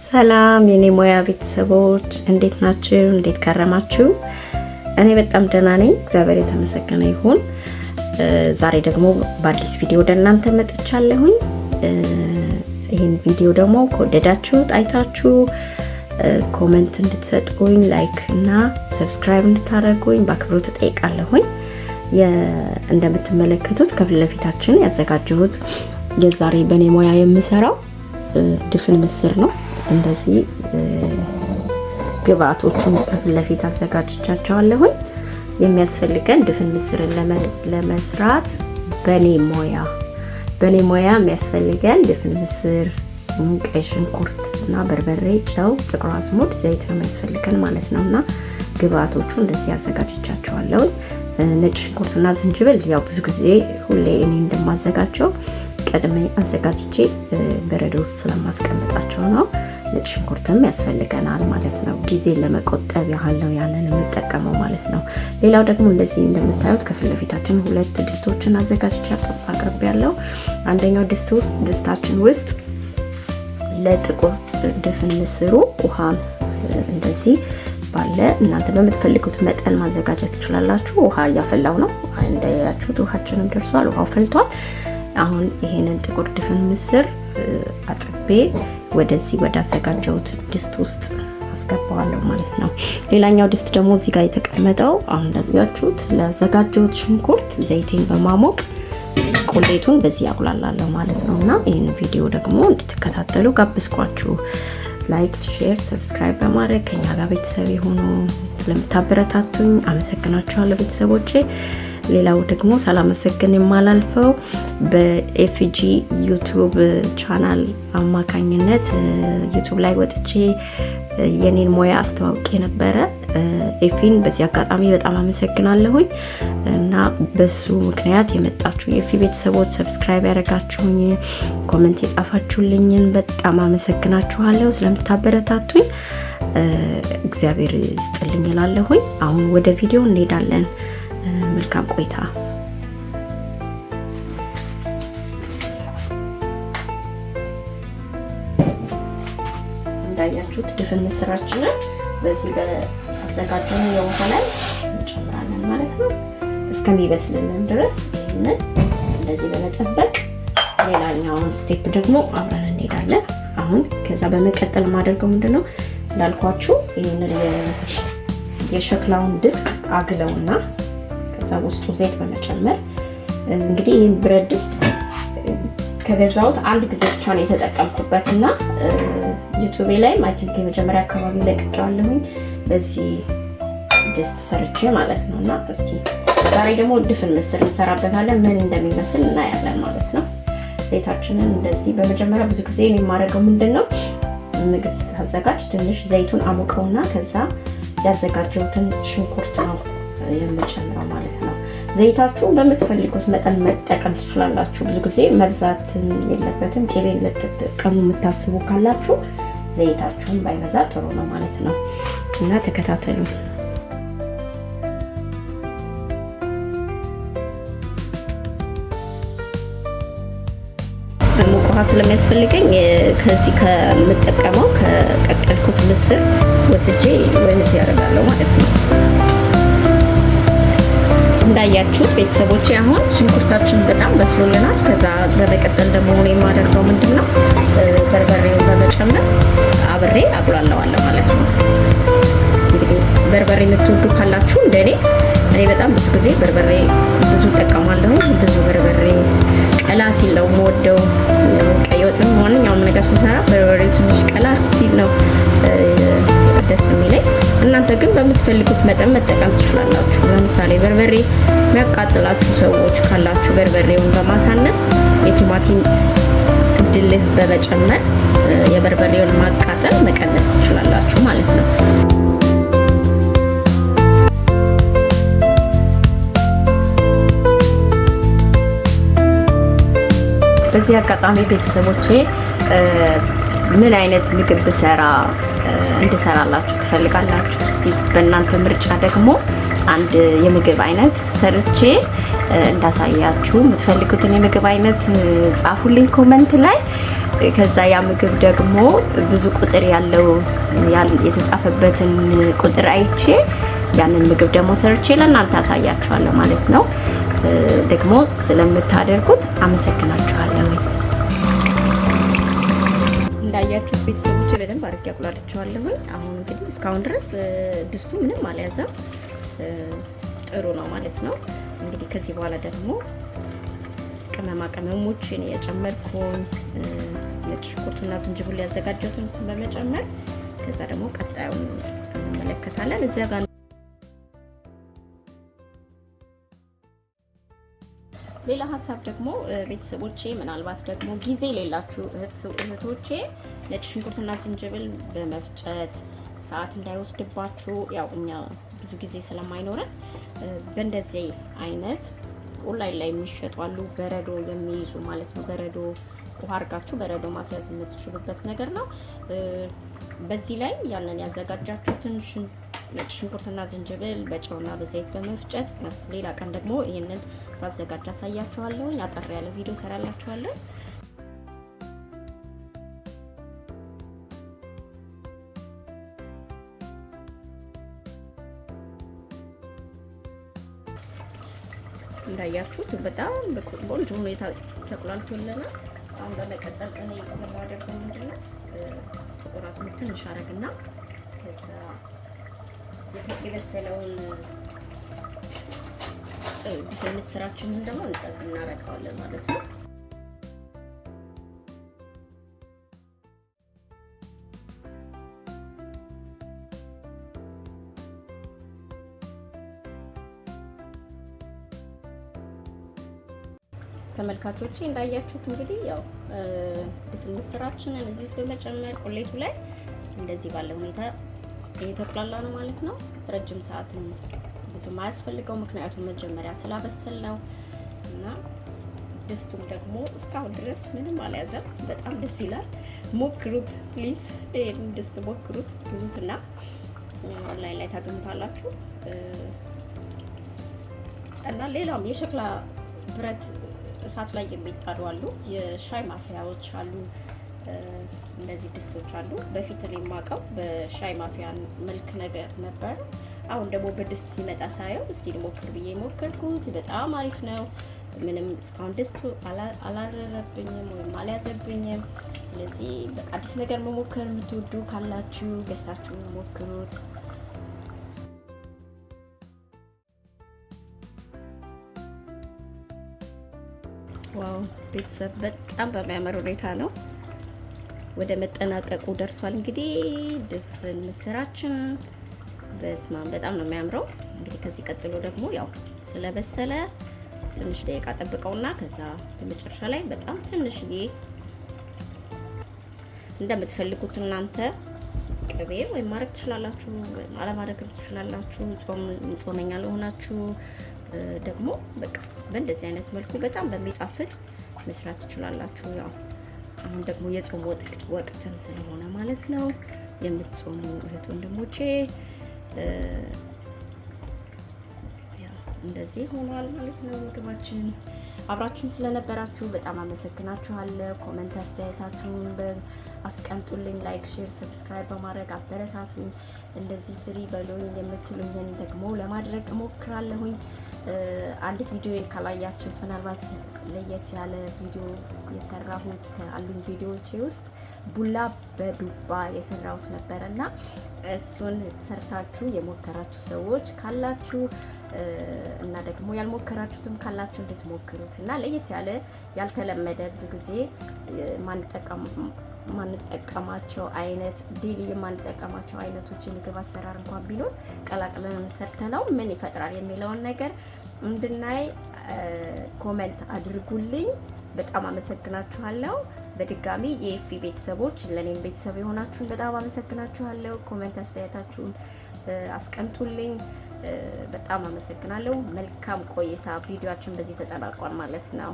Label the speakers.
Speaker 1: ሰላም የኔ ሞያ ቤተሰቦች እንዴት ናችሁ? እንዴት ከረማችሁ? እኔ በጣም ደህና ነኝ፣ እግዚአብሔር የተመሰገነ ይሁን። ዛሬ ደግሞ በአዲስ ቪዲዮ ወደ እናንተ መጥቻለሁኝ። ይህን ቪዲዮ ደግሞ ከወደዳችሁ አይታችሁ ኮሜንት እንድትሰጡኝ፣ ላይክ እና ሰብስክራይብ እንድታደርጉኝ በአክብሮት እጠይቃለሁኝ። እንደምትመለከቱት ከፊት ለፊታችን ያዘጋጀሁት የዛሬ በኔ ሞያ የምሰራው ድፍን ምስር ነው። እንደዚህ ግብአቶቹን ከፊት ለፊት አዘጋጅቻቸዋለሁኝ። የሚያስፈልገን ድፍን ምስርን ለመስራት በኔ ሞያ የሚያስፈልገን ድፍን ምስር፣ ቀይ ሽንኩርት እና በርበሬ፣ ጨው፣ ጥቁር አዝሙድ፣ ዘይት ነው የሚያስፈልገን ማለት ነውና ግብአቶቹ እንደዚህ አዘጋጅቻቸዋለሁ። ነጭ ሽንኩርትና ዝንጅብል ያው ብዙ ጊዜ ሁሌ እኔ እንደማዘጋጀው ቀድሜ አዘጋጅቼ በረዶ ውስጥ ስለማስቀምጣቸው ነው። ነጭ ሽንኩርትም ያስፈልገናል ማለት ነው። ጊዜን ለመቆጠብ ያህል ነው ያንን የምጠቀመው ማለት ነው። ሌላው ደግሞ እንደዚህ እንደምታዩት ከፊት ለፊታችን ሁለት ድስቶችን አዘጋጅቼ አቅርቤያለሁ። አንደኛው ድስታችን ውስጥ ለጥቁር ድፍን ምስሩ ውሃን እንደዚህ ባለ እናንተ በምትፈልጉት መጠን ማዘጋጀት ትችላላችሁ። ውሃ እያፈላው ነው። እንዳያችሁት ውሃችንም ደርሷል። ውሃው ፈልቷል። አሁን ይሄንን ጥቁር ድፍን ምስር አጥቤ ወደዚህ ወደ አዘጋጀሁት ድስት ውስጥ አስገባዋለሁ ማለት ነው። ሌላኛው ድስት ደግሞ እዚህ ጋር የተቀመጠው አሁን እንዳያችሁት ለአዘጋጀሁት ሽንኩርት ዘይቴን በማሞቅ ቁሌቱን በዚህ አቁላላለሁ ማለት ነውና ይሄን ቪዲዮ ደግሞ እንድትከታተሉ ጋብዝኳችሁ። ላይክ፣ ሼር፣ ሰብስክራይብ በማድረግ ከኛ ጋር ቤተሰብ የሆኑ ለምታበረታቱኝ አመሰግናችኋለሁ ቤተሰቦቼ። ሌላው ደግሞ ሳላመሰግን የማላልፈው በኤፍጂ ዩቲዩብ ቻናል አማካኝነት ዩቲዩብ ላይ ወጥቼ የኔን ሞያ አስተዋውቄ ነበረ። ኤፊን በዚህ አጋጣሚ በጣም አመሰግናለሁኝ እና በሱ ምክንያት የመጣችሁ የኤፊ ቤተሰቦች ሰብስክራይብ ያደረጋችሁኝ፣ ኮሜንት የጻፋችሁልኝን በጣም አመሰግናችኋለሁ። ስለምታበረታቱኝ እግዚአብሔር ይስጥልኝ እላለሁኝ። አሁን ወደ ቪዲዮ እንሄዳለን። መልካም ቆይታ። እንዳያችሁት ድፍን ምስራችንን በዚህ በአዘጋጀነው የውሃ ላይ እንጨምራለን ማለት ነው እስከሚበስልልን ድረስ። ይሄንን እንደዚህ በመጠበቅ ሌላኛውን ስቴፕ ደግሞ አብረን እንሄዳለን። አሁን ከዛ በመቀጠል ማድረገው ምንድነው እንዳልኳችሁ ይሄንን የሸክላውን ድስት አግለውና ከዛ ውስጡ ዘይት በመጨመር እንግዲህ ይሄን ብረት ድስት ከገዛሁት አንድ ጊዜ ብቻ ነው የተጠቀምኩበትና ዩቲዩብ ላይ ማይቲንግ የመጀመሪያ አካባቢ ለቅቄዋለሁኝ በዚህ ድስት ሰርቼ ማለት ነውና እስቲ ዛሬ ደግሞ ድፍን ምስር እንሰራበታለን። ምን እንደሚመስል እናያለን ማለት ነው። ዘይታችንን እንደዚህ በመጀመሪያ ብዙ ጊዜ የማደርገው ምንድነው ምግብ ሳዘጋጅ ትንሽ ዘይቱን አሞቀውና ከዛ ያዘጋጀሁትን ሽንኩርት ነው የምጨምረው ማለት ነው። ዘይታችሁ በምትፈልጉት መጠን መጠቀም ትችላላችሁ። ብዙ ጊዜ መብዛት የለበትም። ቅቤ ልትጠቀሙ የምታስቡ ካላችሁ ዘይታችሁን ባይበዛ ጥሩ ነው ማለት ነው እና ተከታተሉ። ሙቅ ውሃ ስለሚያስፈልገኝ ከዚህ ከምጠቀመው ከቀቀልኩት ምስር ወስጄ ወደዚህ ያደርጋለሁ ማለት ነው። እንዳያችሁት ቤተሰቦቼ አሁን ሽንኩርታችን በጣም በስሎልናል። ከዛ በመቀጠል ደግሞ እኔ የማደርገው ምንድነው በርበሬውን በመጨመር አብሬ አቁላለዋለሁ ማለት ነው። እንግዲህ በርበሬ የምትወዱ ካላችሁ እንደኔ እኔ በጣም ብዙ ጊዜ በርበሬ ብዙ እጠቀማለሁ። ብዙ በርበሬ ቀላ ሲል ነው የምወደው። ቀይ ወጥም ማንኛውም ነገር ስሰራ በርበሬ ትንሽ ቀላ ሲል ነው ደስ የሚለኝ። እናንተ ግን በምትፈልጉት መጠን መጠቀም ትችላላችሁ። ለምሳሌ በርበሬ የሚያቃጥላችሁ ሰዎች ካላችሁ በርበሬውን በማሳነስ የቲማቲም ድልህ በመጨመር የበርበሬውን ማቃጠል መቀነስ ትችላላችሁ ማለት ነው። በዚህ አጋጣሚ ቤተሰቦቼ ምን አይነት ምግብ ብሰራ እንድሰራላችሁ ትፈልጋላችሁ? እስቲ በእናንተ ምርጫ ደግሞ አንድ የምግብ አይነት ሰርቼ እንዳሳያችሁ የምትፈልጉትን የምግብ አይነት ጻፉልኝ ኮሜንት ላይ። ከዛ ያ ምግብ ደግሞ ብዙ ቁጥር ያለው የተጻፈበትን ቁጥር አይቼ ያንን ምግብ ደግሞ ሰርቼ ለእናንተ አሳያችኋለሁ ማለት ነው። ደግሞ ስለምታደርጉት አመሰግናችኋለሁ። እንዳያችሁት ቤተሰቦቼ በደንብ አድርጌ አቁላልቻለሁ። አሁን እንግዲህ እስካሁን ድረስ ድስቱ ምንም አልያዘም፣ ጥሩ ነው ማለት ነው። እንግዲህ ከዚህ በኋላ ደግሞ ቅመማ ቅመሞችን የጨመርኩኝ ነጭ ሽንኩርትና ዝንጅብል ያዘጋጀሁትን እሱን በመጨመር ከዛ ደግሞ ቀጣዩን እንመለከታለን። እዚያ ጋር ሌላ ሀሳብ ደግሞ ቤተሰቦቼ ምናልባት ደግሞ ጊዜ ሌላችሁ እህቶቼ ነጭ ሽንኩርትና ዝንጅብል በመፍጨት ሰዓት እንዳይወስድባችሁ፣ ያው እኛ ብዙ ጊዜ ስለማይኖረን በእንደዚህ አይነት ኦንላይን ላይ የሚሸጡ አሉ፣ በረዶ የሚይዙ ማለት ነው። በረዶ ውሃ አድርጋችሁ በረዶ ማስያዝ የምትችሉበት ነገር ነው። በዚህ ላይ ያንን ያዘጋጃችሁትን ነጭ ሽንኩርትና ዝንጅብል በጨውና በዘይት በመፍጨት ሌላ ቀን ደግሞ ይሄንን ሳዘጋጅ አሳያችኋለሁ። አጠር ያለ ቪዲዮ ሰራላችኋለሁ። እንዳያችሁት በጣም በቆንጆ ሁኔታ ተቆላልቶልናል። አሁን በመቀጠል እኔ የማደርገው ምንድነው ጥቁር አዝሙድ ትንሽ አረግና ከዛ የበሰለውን ምስራችንን ደግሞ እናረጋዋለን ማለት ነው። ተመልካቾቼ እንዳያችሁት እንግዲህ ያው ድፍን ምስራችንን እዚህ ውስጥ በመጨመር ቁሌቱ ላይ እንደዚህ ባለ ሁኔታ የተቆላላ ነው ማለት ነው። ረጅም ሰዓትም ብዙ ማያስፈልገው ምክንያቱም መጀመሪያ ስላበሰል ነው እና ድስቱም ደግሞ እስካሁን ድረስ ምንም አልያዘም። በጣም ደስ ይላል። ሞክሩት ፕሊዝ፣ ይሄን ድስት ሞክሩት፣ ግዙትና ኦንላይን ላይ ታገኙታላችሁ። እና ሌላም የሸክላ ብረት እሳት ላይ የሚጣዱ አሉ፣ የሻይ ማፍያዎች አሉ፣ እንደዚህ ድስቶች አሉ። በፊት ላይ የማውቀው በሻይ ማፍያ መልክ ነገር ነበር። አሁን ደግሞ በድስት ሲመጣ ሳየው እስቲ ልሞክር ብዬ ሞከርኩት። በጣም አሪፍ ነው። ምንም እስካሁን ድስቱ አላረረብኝም ወይም አልያዘብኝም። ስለዚህ በቃ አዲስ ነገር መሞከር የምትወዱ ካላችሁ ገዝታችሁ ሞክሩት። ዋው ቤተሰብ በጣም በሚያምር ሁኔታ ነው ወደ መጠናቀቁ ደርሷል። እንግዲህ ድፍን ምስራችን በስማም በጣም ነው የሚያምረው። እንግዲህ ከዚህ ቀጥሎ ደግሞ ያው ስለበሰለ ትንሽ ደቂቃ ጠብቀውና ከዛ በመጨረሻ ላይ በጣም ትንሽዬ እንደምትፈልጉት እናንተ ቅቤ ወይም ማድረግ ትችላላችሁ፣ ወይም አለማድረግ ትችላላችሁ። ጾመኛ ለሆናችሁ ደግሞ በቃ በእንደዚህ አይነት መልኩ በጣም በሚጣፍጥ መስራት ትችላላችሁ። ያው አሁን ደግሞ የጾም ወቅትም ስለሆነ ማለት ነው የምትጾሙ እህት ወንድሞቼ እንደዚህ ሆኗል ማለት ነው ምግባችን። አብራችሁን ስለነበራችሁ በጣም አመሰግናችኋለሁ። ኮሜንት አስተያየታችሁን አስቀምጡልኝ። ላይክ፣ ሼር፣ ሰብስክራይብ በማድረግ አበረታቱኝ። እንደዚህ ስሪ በሉኝ የምትሉኝን ደግሞ ለማድረግ እሞክራለሁኝ። አንድ ቪዲዮ ካላያችሁት ምናልባት ለየት ያለ ቪዲዮ የሰራሁት ከአሉኝ ቪዲዮዎቼ ውስጥ ቡላ በዱባ የሰራሁት ነበርና እሱን ሰርታችሁ የሞከራችሁ ሰዎች ካላችሁ እና ደግሞ ያልሞከራችሁትም ካላችሁ እንድትሞክሩት እና ለየት ያለ ያልተለመደ ብዙ ጊዜ ማንጠቀማቸው አይነት ዴሊ የማንጠቀማቸው አይነቶች የምግብ አሰራር እንኳን ቢኖር ቀላቅለን ሰርተነው ምን ይፈጥራል የሚለውን ነገር እንድናይ ኮሜንት አድርጉልኝ። በጣም አመሰግናችኋለሁ። በድጋሚ የኤፊ ቤተሰቦች ለኔም ቤተሰብ የሆናችሁን በጣም አመሰግናችኋለሁ። ኮሜንት አስተያየታችሁን አስቀምጡልኝ። በጣም አመሰግናለሁ። መልካም ቆይታ። ቪዲዮአችን በዚህ ተጠናቋል ማለት ነው።